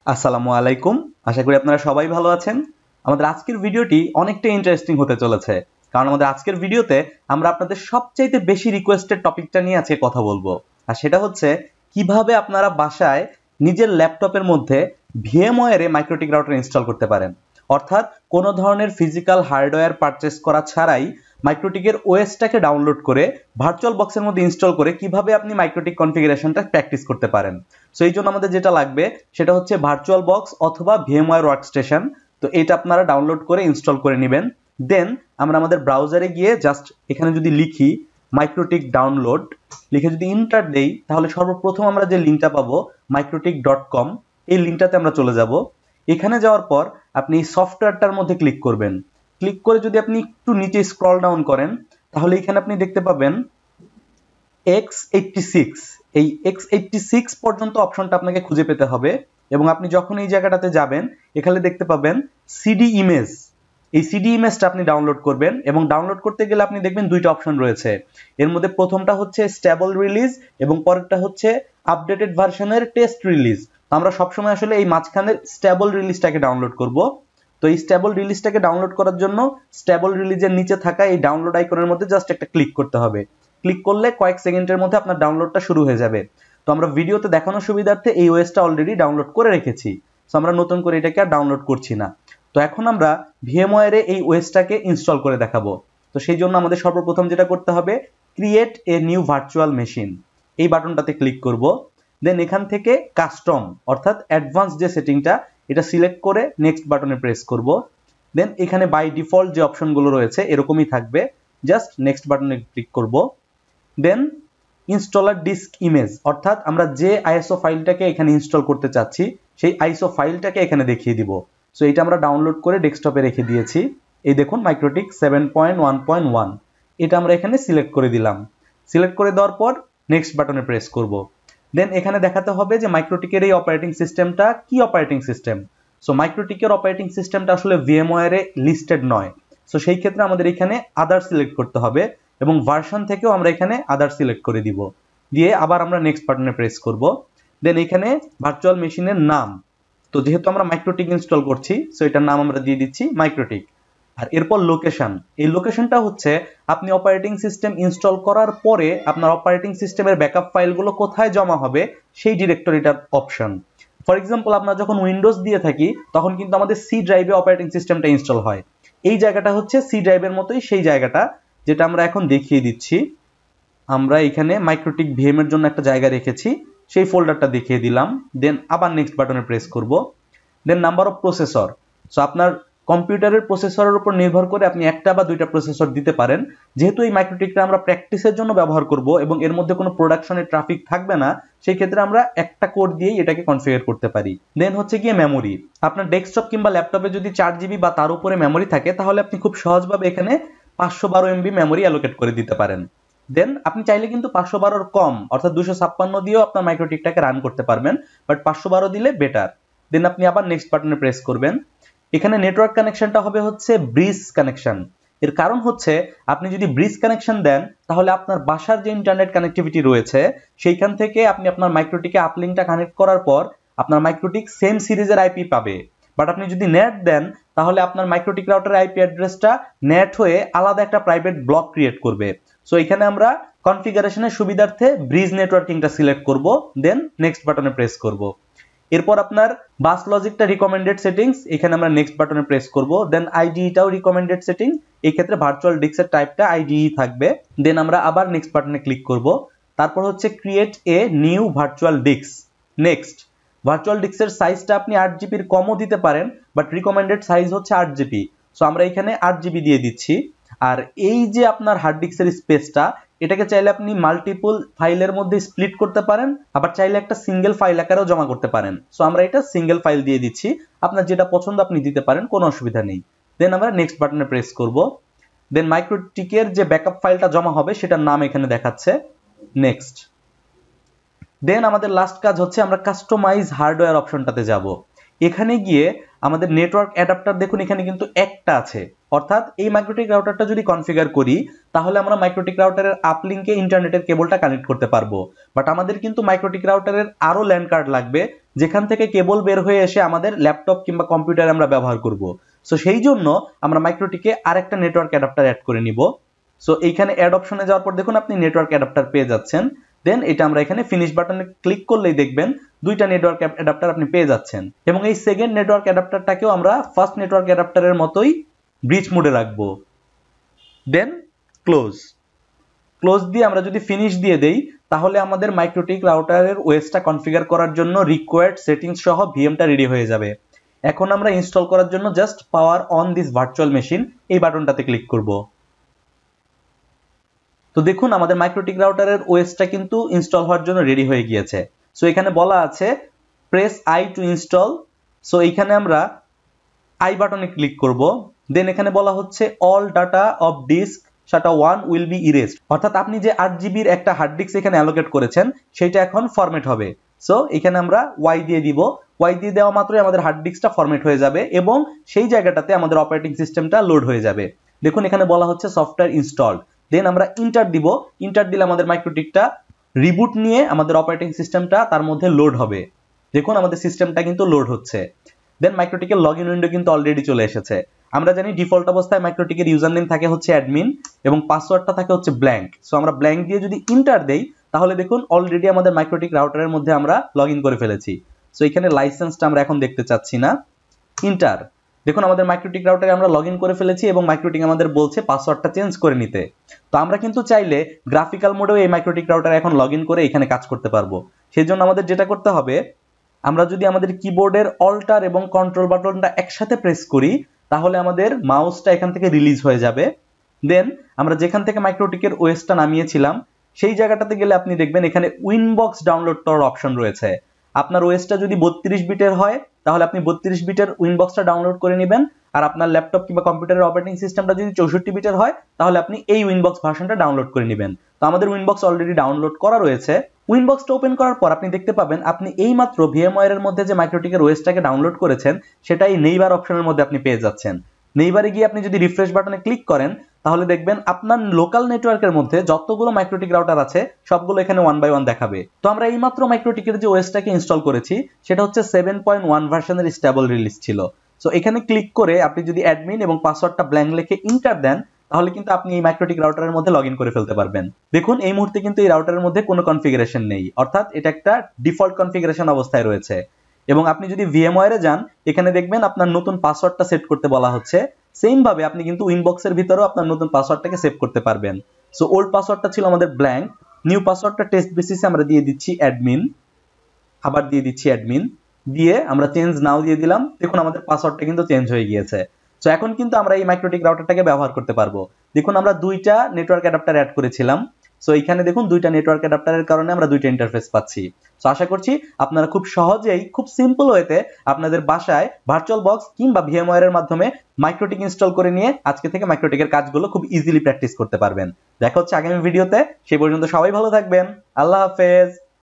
আসসালামু আলাইকুম। আশা করি আপনারা সবাই ভালো আছেন। আমাদের আজকের ভিডিওটি অনেকটা ইন্টারেস্টিং হতে চলেছে, কারণ আমাদের আজকের ভিডিওতে আমরা আপনাদের সবচাইতে বেশি রিকোয়েস্টেড টপিকটা নিয়ে আজকে কথা বলবো। আর সেটা হচ্ছে কিভাবে আপনারা বাসায় নিজের ল্যাপটপের মধ্যে ভিএমওয়্যারে মাইক্রোটিক রাউটার ইনস্টল করতে পারেন। অর্থাৎ কোনো ধরনের ফিজিক্যাল হার্ডওয়্যার পারচেস করা ছাড়াই মাইক্রোটিকের ওএসটাকে ডাউনলোড করে ভার্চুয়াল বক্সের মধ্যে ইনস্টল করে কিভাবে আপনি মাইক্রোটিক কনফিগারেশনটা প্র্যাকটিস করতে পারেন। সো এই জন্য আমাদের যেটা লাগবে সেটা হচ্ছে ভার্চুয়াল বক্স অথবা ভিএমওয়্যার ওয়ার্কস্টেশন। তো এটা আপনারা ডাউনলোড করে ইনস্টল করে নেবেন। দেন আমরা আমাদের ব্রাউজারে গিয়ে জাস্ট এখানে যদি লিখি মাইক্রোটিক ডাউনলোড লিখে যদি ইন্টার দেই, তাহলে সর্বপ্রথম আমরা যে লিঙ্কটা পাবো mikrotik.com, এই লিঙ্কটাতে আমরা চলে যাব। এখানে যাওয়ার পর আপনি এই সফটওয়্যারটার মধ্যে ক্লিক করবেন। ক্লিক করে যদি আপনি একটু নিচে স্ক্রল ডাউন করেন, তাহলে এখানে আপনি দেখতে পাবেন x86। এই x86 পর্যন্ত অপশনটা আপনাকে খুঁজে পেতে হবে, এবং আপনি যখন এই জায়গাটাতে যাবেন এখানে দেখতে পাবেন সিডি ইমেজ। এই সিডি ইমেজটা আপনি ডাউনলোড করবেন, এবং ডাউনলোড করতে গেলে আপনি দেখবেন দুইটা অপশন রয়েছে। এর মধ্যে প্রথমটা হচ্ছে স্টেবল রিলিজ এবং পরেরটা হচ্ছে আপডেটেড ভার্সনের টেস্ট রিলিজ। আমরা সবসময় আসলে এই মাঝখানের স্টেবল রিলিজটাকে ডাউনলোড করব। তো এই স্টেবল রিলিজটাকে ডাউনলোড করার জন্য স্টেবল রিলিজের নিচে থাকা এই ডাউনলোড আইকনের মধ্যে জাস্ট একটা ক্লিক করতে হবে। ক্লিক করলে কয়েক সেকেন্ডের মধ্যে আপনার ডাউনলোডটা শুরু হয়ে যাবে। তো আমরা ভিডিওতে দেখানোর সুবিধার্থে এই ওএসটা অলরেডি ডাউনলোড করে রেখেছি, সো আমরা নতুন করে এটাকে আর ডাউনলোড করছি না। তো এখন আমরা ভিএমওয়্যারে এই ওএসটাকে ইনস্টল করে দেখাবো। তো সেই জন্য আমাদের সর্বপ্রথম যেটা করতে হবে, create a new virtual machine, এই বাটনটাতে ক্লিক করব। দেন এখান থেকে কাস্টম অর্থাৎ অ্যাডভান্স যে সেটিংটা, এটা সিলেক্ট করে নেক্সট বাটনে প্রেস করব। দেন এখানে বাই ডিফল্ট যে অপশনগুলো রয়েছে এরকমই থাকবে, জাস্ট নেক্সট বাটনে ক্লিক করব। দেন ইনস্টলার ডিস্ক ইমেজ, অর্থাৎ আমরা যে আইএসও ফাইলটাকে এখানে ইনস্টল করতে চাচ্ছি সেই আইএসও ফাইলটাকে এখানে দেখিয়ে দিব। সো এটা আমরা ডাউনলোড করে ডেস্কটপে রেখে দিয়েছি। এই দেখুন মাইক্রোটিক 7.1.1, এটা আমরা এখানে সিলেক্ট করে দিলাম। সিলেক্ট করে দেওয়ার পর নেক্সট বাটনে প্রেস করব। দেন এখানে দেখাতে হবে যে মাইক্রোটিকের এই অপারেটিং সিস্টেমটা কি অপারেটিং সিস্টেম। সো মাইক্রোটিকের অপারেটিং সিস্টেমটা আসলে ভিএমওয়্যারে লিস্টেড নয়। সো সেই ক্ষেত্রে আমাদের এখানে আদার সিলেক্ট করতে হবে, এবং ভার্সন থেকেও আমরা এখানে আদার সিলেক্ট করে দিব। দিয়ে আবার আমরা নেক্সট বাটনে প্রেস করব। দেন এখানে ভার্চুয়াল মেশিনের নাম, তো যেহেতু আমরা মাইক্রোটিক ইনস্টল করছি সো এটার নাম আমরা দিয়ে দিচ্ছি মাইক্রোটিক। আর এরপর লোকেশন, এই লোকেশনটা হচ্ছে আপনি অপারেটিং সিস্টেম ইনস্টল করার পরে আপনার অপারেটিং সিস্টেমের ব্যাকআপ ফাইলগুলো কোথায় জমা হবে সেই ডিরেক্টরিটার অপশন। ফর এক্সাম্পল আমরা যখন উইন্ডোজ দিয়ে থাকি তখন কিন্তু আমাদের সি ড্রাইভে অপারেটিং সিস্টেমটা ইনস্টল হয়। এই জায়গাটা হচ্ছে সি ড্রাইভের মতোই সেই জায়গাটা, যেটা আমরা এখন দেখিয়ে দিচ্ছি। আমরা এখানে মাইক্রোটিক ভিএম এর জন্য একটা জায়গা রেখেছি, সেই ফোল্ডারটা দেখিয়ে দিলাম। দেন আবার নেক্সট বাটনে প্রেস করব। দেন নাম্বার অফ প্রসেসর, সো আপনার কম্পিউটারের প্রসেসরের উপর নির্ভর করে আপনি একটা বা দুইটা প্রসেসর দিতে পারেন। যেহেতু এই মাইক্রোটিকটা আমরা প্র্যাকটিসের জন্য ব্যবহার করব এবং এর মধ্যে কোনো প্রোডাকশনের ট্রাফিক থাকবে না, সেই ক্ষেত্রে আমরা একটা কোড দিয়েই এটাকে কনফিগার করতে পারি। দেন হচ্ছে গিয়ে মেমোরি, আপনার ডেস্কটপ কিংবা ল্যাপটপে যদি 4 GB বা তার উপরে মেমোরি থাকে তাহলে আপনি খুব সহজভাবে এখানে 512 MB মেমোরি অ্যালোকেট করে দিতে পারেন। দেন আপনি চাইলে কিন্তু 512 কম অর্থাৎ 256 দিয়েও আপনার মাইক্রোটিকটাকে রান করতে পারবেন, বাট 512 দিলে বেটার। দেন আপনি আবার নেক্সট বাটনে প্রেস করবেন। এখানে নেটওয়ার্ক কানেকশনটা হবে হচ্ছে ব্রিজ কানেকশন। এর কারণ হচ্ছে আপনি যদি ব্রিজ কানেকশন দেন তাহলে আপনার বাসার যে ইন্টারনেট কানেক্টিভিটি রয়েছে সেইখান থেকে আপনি আপনার মাইক্রোটিকে আপলিংকটা কানেক্ট করার পর আপনার মাইক্রোটিক সেম সিরিজের আইপি পাবে। বাট আপনি যদি নেট দেন তাহলে আপনার মাইক্রোটিক রাউটারের আইপি অ্যাড্রেসটা নেট হয়ে আলাদা একটা প্রাইভেট ব্লক ক্রিয়েট করবে। সো এখানে আমরা কনফিগারেশনের সুবিধার্থে ব্রিজ নেটওয়ার্কিংটা সিলেক্ট করব। দেন নেক্সট বাটনে প্রেস করব। এরপর আপনার বাস লজিকটা রিকমেন্ডেড সেটিংস, এখানে আমরা নেক্সট বাটনে প্রেস করব। দেন আইডিটাও রিকমেন্ডেড সেটিং, এই ক্ষেত্রে ভার্চুয়াল ডিস্কের টাইপটা আইডিই থাকবে। দেন আমরা আবার নেক্সট বাটনে ক্লিক করব। তারপর হচ্ছে create a new virtual disk. Next, virtual ডিস্কের সাইজটা আপনি 8 GB কমও দিতে পারেন, বাট রিকমেন্ডেড সাইজ হচ্ছে 8 GB। সো আমরা এখানে 8 GB দিয়ে দিচ্ছি। আর এই যে আপনার হার্ড ডিস্কের স্পেসটা, এটাকে চাইলে আপনি মাল্টিপল ফাইলের মধ্যে স্প্লিট করতে পারেন, আবার চাইলে একটা সিঙ্গেল ফাইল আকারেও জমা করতে পারেন। সো আমরা এটা সিঙ্গেল ফাইল দিয়ে দিচ্ছি, আপনার যেটা পছন্দ আপনি দিতে পারেন, কোনো অসুবিধা নেই। দেন আমরা নেক্সট বাটনে প্রেস করব। দেন মাইক্রোটিকের যে ব্যাকআপ ফাইলটা জমা হবে সেটার নাম এখানে দেখাচ্ছে, নেক্সট। দেন আমাদের লাস্ট কাজ হচ্ছে আমরা কাস্টমাইজ হার্ডওয়্যার অপশনটাতে যাব। এখানে গিয়ে আমাদের নেটওয়ার্ক অ্যাডাপ্টার দেখুন এখানে কিন্তু একটা আছে, অর্থাৎ এই মাইক্রোটিক রাউটারটা যদি কনফিগার করি তাহলে আমরা মাইক্রোটিক রাউটারের আপলিংকে ইন্টারনেটের কেবলটা কানেক্ট করতে পারবো। বাট আমাদের কিন্তু মাইক্রোটিক রাউটারের আরো ল্যান্ড কার্ড লাগবে, যেখান থেকে কেবল বের হয়ে এসে আমাদের ল্যাপটপ কিংবা কম্পিউটারে আমরা ব্যবহার করব। সো সেই জন্য আমরা মাইক্রোটিকে আরেকটা নেটওয়ার্ক অ্যাডাপ্টার অ্যাড করে নিব। সো এইখানে অ্যাড অপশনে যাওয়ার পর দেখুন আপনি নেটওয়ার্ক অ্যাডাপ্টার পেয়ে যাচ্ছেন। দেন এটা আমরা এখানে ফিনিশ বাটনে ক্লিক করলেই দেখবেন দুইটা নেটওয়ার্ক অ্যাডাপ্টার আপনি পেয়ে যাচ্ছেন। এবং এই সেকেন্ড নেটওয়ার্ক অ্যাডাপ্টারটাকেও আমরা ফার্স্ট নেটওয়ার্ক অ্যাডাপ্টারের মতোই ব্রিজ মোডে রাখবো। দেন ক্লোজ দিয়ে আমরা যদি ফিনিশ দিয়ে দেই তাহলে আমাদের মাইক্রোটিক রাউটারের ওএসটা কনফিগার করার জন্য রিকোয়ার্ড সেটিংস সহ ভিএমটা রেডি হয়ে যাবে। এখন আমরা ইনস্টল করার জন্য just power on this virtual machine এই বাটনটাতে ক্লিক করব। তো দেখুন আমাদের মাইক্রোটিক রাউটারের ওএসটা কিন্তু ইনস্টল হওয়ার জন্য রেডি হয়ে গিয়েছে। সো এখানে বলা আছে press I two install. So এখানে আমরা আই বাটনে ক্লিক করব। দেন এখানে বলা হচ্ছে অল ডাটা অফ ডিস্ক সেটা 1 উইল বি ইরেজড, অর্থাৎ আপনি যে 8 জিবির একটা হার্ড ডিস্ক এখানে অ্যালোকেট করেছেন সেটা এখন ফরম্যাট হবে। সো এখানে আমরা ওয়াই দিয়ে দিব। ওয়াই দিয়ে দেওয়া মাত্রই আমাদের হার্ড ডিস্কটা ফরম্যাট হয়ে যাবে এবং সেই জায়গাটাতে আমাদের অপারেটিং সিস্টেমটা লোড হয়ে যাবে। দেখুন এখানে বলা হচ্ছে সফটওয়্যার ইনস্টলড। দেন আমরা ইন্টার দিব। ইন্টার দিলে আমাদের মাইক্রোটিকটা রিবুট নিয়ে আমাদের অপারেটিং সিস্টেমটা তার মধ্যে লোড হবে। দেখুন আমাদের সিস্টেমটা কিন্তু লোড হচ্ছে। দেন মাইক্রোটিকের লগইন উইন্ডো কিন্তু অলরেডি চলে এসেছে। আমরা জানি ডিফল্ট অবস্থায় মাইক্রোটিকের ইউজার নেম থাকে হচ্ছে অ্যাডমিন এবং পাসওয়ার্ডটা থাকে হচ্ছে ব্ল্যাঙ্ক। সো আমরা ব্ল্যাঙ্ক দিয়ে যদি ইন্টার দেই তাহলে দেখুন অলরেডি আমাদের মাইক্রোটিক রাউটারের মধ্যে আমরা লগইন করে ফেলেছি। সো এখানে লাইসেন্সটা আমরা এখন দেখতে চাচ্ছি না। ইন্টার। দেখুন আমাদের মাইক্রোটিক রাউটারে আমরা লগইন করে ফেলেছি এবং মাইক্রোটিক আমাদের বলছে পাসওয়ার্ডটা চেঞ্জ করে নিতে। তো আমরা কিন্তু চাইলে গ্রাফিক্যাল মোডেও এই মাইক্রোটিক রাউটারে এখন লগইন করে এখানে কাজ করতে পারবো। সেজন্য আমাদের যেটা করতে হবে, আমরা যদি আমাদের কিবোর্ডের অল্টার এবং কন্ট্রোল বাটনটা একসাথে প্রেস করি তাহলে আমাদের মাউসটা এখান থেকে রিলিজ হয়ে যাবে। দেন আমরা যেখান থেকে মাইক্রোটিকের ওএসটা নামিয়েছিলাম সেই জায়গাটাতে গেলে আপনি দেখবেন এখানে উইনবক্স ডাউনলোড করার অপশন রয়েছে। আপনার ওএসটা যদি 32 বিটের হয় তাহলে আপনি 32 বিটের উইনবক্সটা ডাউনলোড করে নেবেন, আর আপনার ল্যাপটপ কিংবা কম্পিউটারের অপারেটিং সিস্টেমটা যদি 64 বিটের হয় তাহলে আপনি এই উইনবক্স ভার্সনটা ডাউনলোড করে নেবেন। তো আমাদের উইনবক্স অলরেডি ডাউনলোড করা রয়েছে। উইনবক্সটা ওপেন করার পর আপনি দেখতে পাবেন আপনি এইমাত্র ভিএমওয়্যার এর মধ্যে যে মাইক্রোটিকের ওএসটাকে ডাউনলোড করেছেন সেটা এই নেইবার অপশনের মধ্যে আপনি পেয়ে যাচ্ছেন। নেইবারে গিয়ে আপনি যদি রিফ্রেশ বাটনে ক্লিক করেন তাহলে দেখবেন আপনার লোকাল নেটওয়ার্কের মধ্যে যতগুলো মাইক্রোটিক রাউটার আছে সবগুলো এখানে 1 বাই 1 দেখাবে। তো আমরা এইমাত্র মাইক্রোটিকের যে ওএসটাকে ইনস্টল করেছি সেটা হচ্ছে 7.1 ভার্সনের স্টেবল রিলিজ ছিল। সো এখানে ক্লিক করে আপনি যদি অ্যাডমিন এবং পাসওয়ার্ডটা ব্ল্যাঙ্ক লিখে ইন্টার দেন তাহলে কিন্তু আপনি এই মাইক্রোটিক রাউটারের মধ্যে লগইন করে ফেলতে পারবেন। দেখুন এই মুহূর্তে কিন্তু এই রাউটারের মধ্যে কোনো কনফিগারেশন নেই, অর্থাৎ এটা একটা ডিফল্ট কনফিগারেশন অবস্থায় রয়েছে। এবং আপনি যদি ভিএমওয়্যারে যান এখানে দেখবেন আপনার নতুন পাসওয়ার্ডটা সেট করতে বলা হচ্ছে। সেম ভাবে আপনি কিন্তু উইনবক্সের ভিতরেও আপনার নতুন পাসওয়ার্ডটাকে সেভ করতে পারবেন। সো ওল্ড পাসওয়ার্ডটা ছিল আমাদের ব্ল্যাঙ্ক, নিউ পাসওয়ার্ডটা টেস্ট বেসিসে আমরা দিয়ে দিচ্ছি অ্যাডমিন, আবার দিয়ে দিচ্ছি অ্যাডমিন, দিয়ে আমরা চেঞ্জ নাও দিয়ে দিলাম। দেখুন আমাদের পাসওয়ার্ডটা কিন্তু চেঞ্জ হয়ে গিয়েছে। সো এখন কিন্তু আমরা এই মাইক্রোটিক রাউটারটাকে ব্যবহার করতে পারবো। দেখুন আমরা দুইটা নেটওয়ার্ক অ্যাডাপ্টার অ্যাড করেছিলাম। সো এখানে দেখুন দুইটা নেটওয়ার্ক অ্যাডাপ্টারের কারণে আমরা দুইটা ইন্টারফেস পাচ্ছি। সো আশা করছি আপনারা খুব সহজেই খুব সিম্পল ওয়েতে আপনাদের বাসায় ভার্চুয়াল বক্স কিংবা ভিএমওয়্যারের মাধ্যমে মাইক্রোটিক ইনস্টল করে নিয়ে আজকে থেকে মাইক্রোটিকের কাজগুলো খুব ইজিলি প্র্যাকটিস করতে পারবেন। দেখা হচ্ছে আগামী ভিডিওতে। সেই পর্যন্ত সবাই ভালো থাকবেন। আল্লাহ হাফেজ।